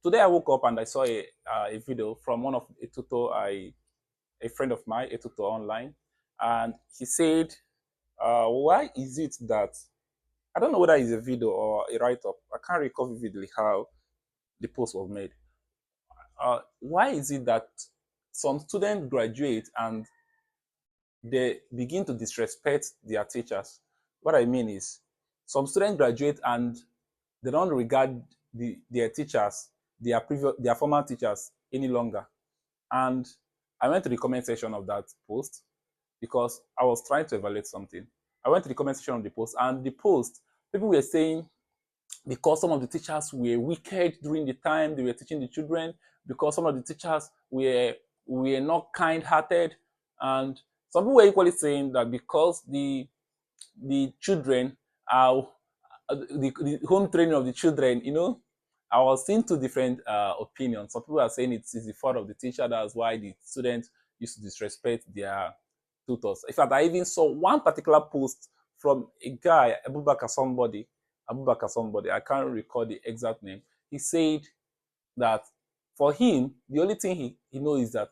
Today I woke up and I saw a video from one of a tutor, a friend of mine, a tutor online, and he said, "Why is it that I don't know whether it's a video or a write-up. I can't recall vividly how the post was made. Why is it that some students graduate and they begin to disrespect their teachers? What I mean is, some students graduate and they don't regard their teachers, their former teachers any longer. And I went to the comment section of that post because I was trying to evaluate something. I went to the comment section of the post, and the post, people were saying because some of the teachers were wicked during the time they were teaching the children, because some of the teachers were not kind-hearted, and some people were equally saying that because the children are the home training of the children, I was seeing two different opinions. Some people are saying it's the fault of the teacher, that's why the students used to disrespect their tutors. In fact, I even saw one particular post from a guy, Abubakar somebody, I can't recall the exact name. He said that for him, the only thing he knows is that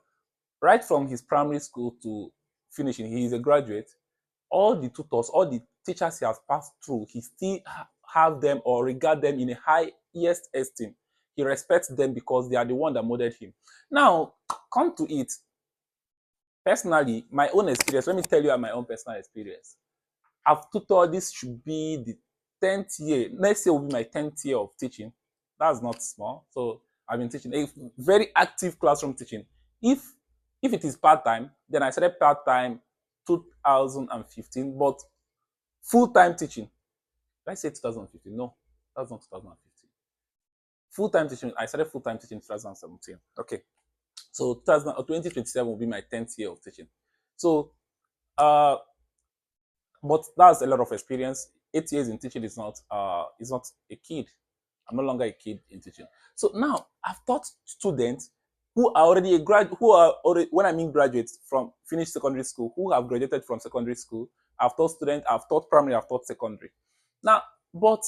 right from his primary school to finishing, he is a graduate, all the tutors, all the teachers he has passed through, he still have them or regard them in a highest esteem. He respects them because they are the one that molded him. Now, come to it. Personally, my own experience, let me tell you my own personal experience. I've tutored, this should be the 10th year. Next year will be my 10th year of teaching. That's not small. So I've been teaching a very active classroom teaching. If it is part-time, then I started part-time 2015, but full-time teaching. Did I say 2015? No, that's not 2015. Full-time teaching, I started full-time teaching in 2017. Okay. So 2027 will be my 10th year of teaching. So, but that's a lot of experience. 8 years in teaching is not a kid. I'm no longer a kid in teaching. So now I've taught students who are already when I mean graduates from finished secondary school, who have graduated from secondary school. I've taught students, I've taught primary, I've taught secondary. Now, but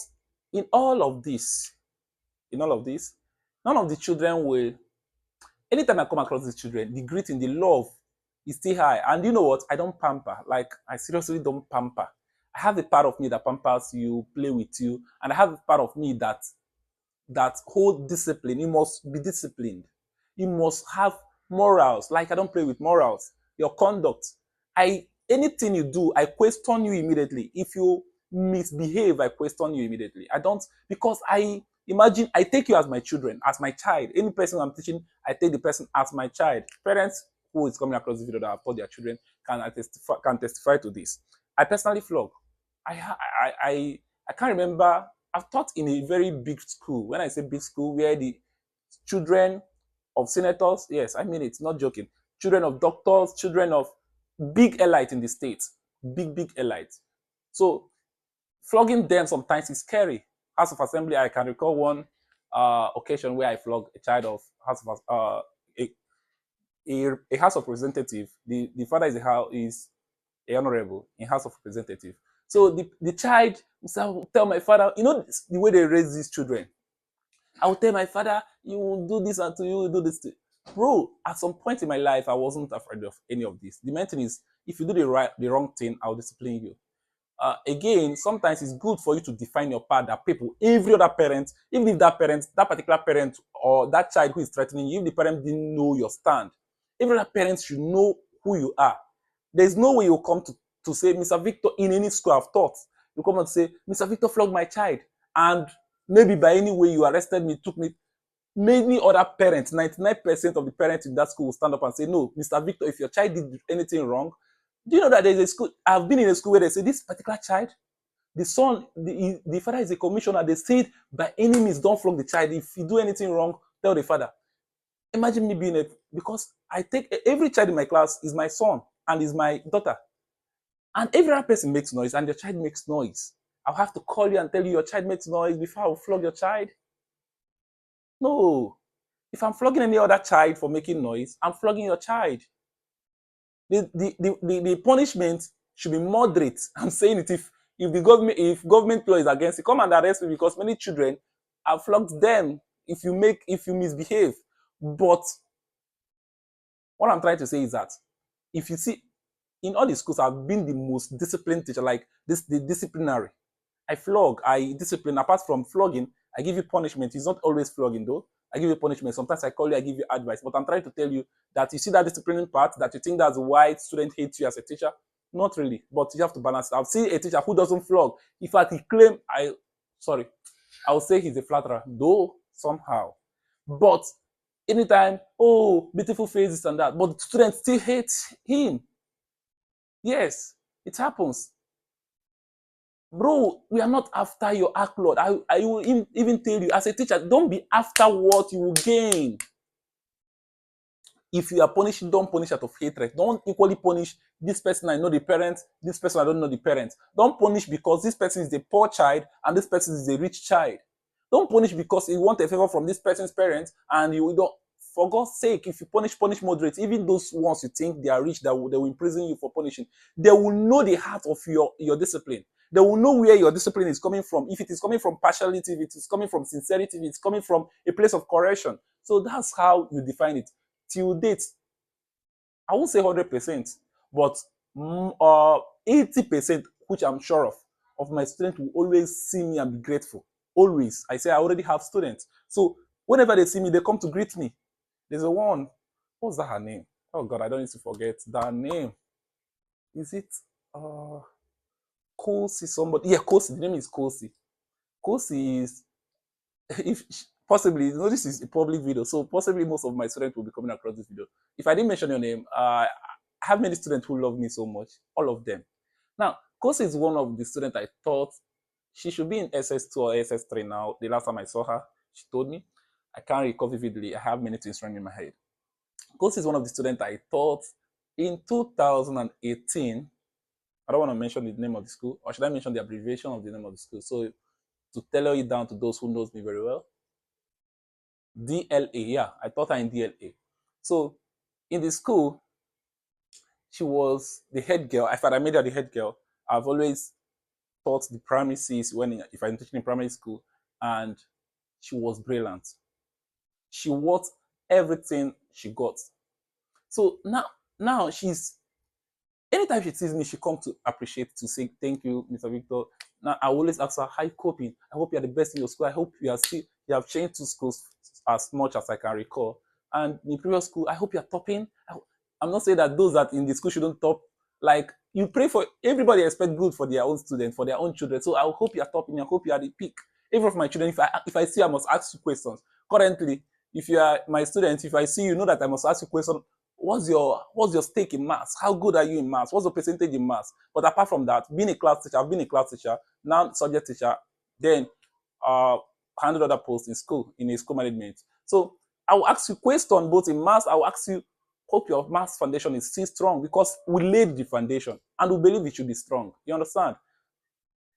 in all of this, none of the children will, anytime I come across these children, the greeting, the love is still high. And you know what? I don't pamper. Like, I seriously don't pamper. I have a part of me that pampers you, play with you, and I have a part of me that hold discipline. You must be disciplined. You must have morals. Like, I don't play with morals. Your conduct. Anything you do, I question you immediately. If you misbehave, I question you immediately. I don't, because imagine I take you as my children, as my child. Any person I'm teaching, I take the person as my child. Parents who is coming across the video that have taught their children can testify to this. I personally flog. I can't remember. I've taught in a very big school. When I say big school, where the children of senators, yes, I mean it's not joking. Children of doctors, children of big elite in the states, big elite. So flogging them sometimes is scary. House of Assembly, I can recall one occasion where I flogged a child of a House of Representative. The father is a honorable in House of Representative. So the child will tell my father, the way they raise these children. I will tell my father, you will do this until you will do this. Bro, at some point in my life, I wasn't afraid of any of this. The main thing is, if you do the wrong thing, I'll discipline you. Again, sometimes it's good for you to define your part that people, every other parent, even if that particular parent or that child who is threatening you, if the parent didn't know your stand, every other parent should know who you are. There's no way you'll come to say, Mr. Victor, in any school I've taught, you come and say, Mr. Victor flogged my child. And maybe by any way you arrested me, took me. Many other parents, 99% of the parents in that school will stand up and say, no, Mr. Victor, if your child did anything wrong, do you know that there's a school? I've been in a school where they say this particular child, the son, the father is a commissioner. They said, by any means, don't flog the child. If you do anything wrong, tell the father. Imagine me being because I take every child in my class is my son and is my daughter. And every other person makes noise and your child makes noise. I'll have to call you and tell you your child makes noise before I'll flog your child. No. If I'm flogging any other child for making noise, I'm flogging your child. The punishment should be moderate. I'm saying it, if government law is against it, come and arrest me, because many children have flogged them. if you misbehave. But what I'm trying to say is that if you see, in all the schools, I've been the most disciplined teacher, like this, the disciplinary. I flog, I discipline. Apart from flogging, I give you punishment. It's not always flogging though. I give you punishment. Sometimes I call you, I give you advice. But I'm trying to tell you that you see that disciplining part, that you think that's why student hates you as a teacher. Not really, but you have to balance it. I've seen a teacher who doesn't flog. In fact, he claim sorry, I would say he's a flatterer, though somehow. But anytime, oh, beautiful faces and that, but the students still hate him. Yes, it happens. Bro, we are not after your accolade. I will even tell you, as a teacher, don't be after what you will gain. If you are punishing, don't punish out of hatred. Don't equally punish this person I know the parents, this person I don't know the parents. Don't punish because this person is a poor child and this person is a rich child. Don't punish because you want a favor from this person's parents and you don't. For God's sake, if you punish moderate, even those ones you think they are rich, they will imprison you for punishing, they will know the heart of your discipline. They will know where your discipline is coming from. If it is coming from partiality, if it is coming from sincerity, if it's coming from a place of correction. So that's how you define it. Till date, I won't say 100%, but 80%, which I'm sure of my students will always see me and be grateful. Always. I say I already have students. So whenever they see me, they come to greet me. There's a one. What's that her name? Oh God, I don't need to forget that name. Is it Kosi somebody? Yeah, Kosi. The name is Kosi. Kosi is if possibly, this is a public video, so possibly most of my students will be coming across this video. If I didn't mention your name, I have many students who love me so much, all of them. Now, Kosi is one of the students I thought she should be in SS2 or SS3 now. The last time I saw her, she told me. I can't recall vividly. I have many things running in my head. Kosi is one of the students I thought in 2018. I don't want to mention the name of the school, or should I mention the abbreviation of the name of the school? So to tailor it down to those who knows me very well, DLA, yeah, I taught her in DLA. So in the school, she was the head girl. I thought I made her the head girl. I've always taught the premises if I'm teaching in primary school, and she was brilliant. She worth everything she got. So now she's anytime she sees me, she comes to appreciate, to say thank you, Mr. Victor. Now I always ask her, how you coping? I hope you're the best in your school. I hope you have changed to schools as much as I can recall. And in previous school, I hope you're topping. I'm not saying that those that in the school shouldn't top. Like you pray for everybody, expect good for their own students, for their own children. So I hope you're topping. I hope you are the peak. Even for my children, if I see, I must ask you questions. Currently, if you are my student, if I see you know that I must ask you questions. What's your stake in maths? How good are you in maths? What's the percentage in maths? But apart from that, being a class teacher, I've been a class teacher, now subject teacher, then handled other posts in school, in a school management. So I will ask you questions both in maths. I will ask you, hope your maths foundation is still strong because we laid the foundation and we believe it should be strong. You understand?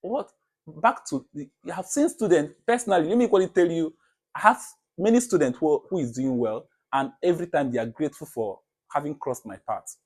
What back to you have seen students personally, let me equally tell you, I have many students who is doing well, and every time they are grateful for having crossed my path.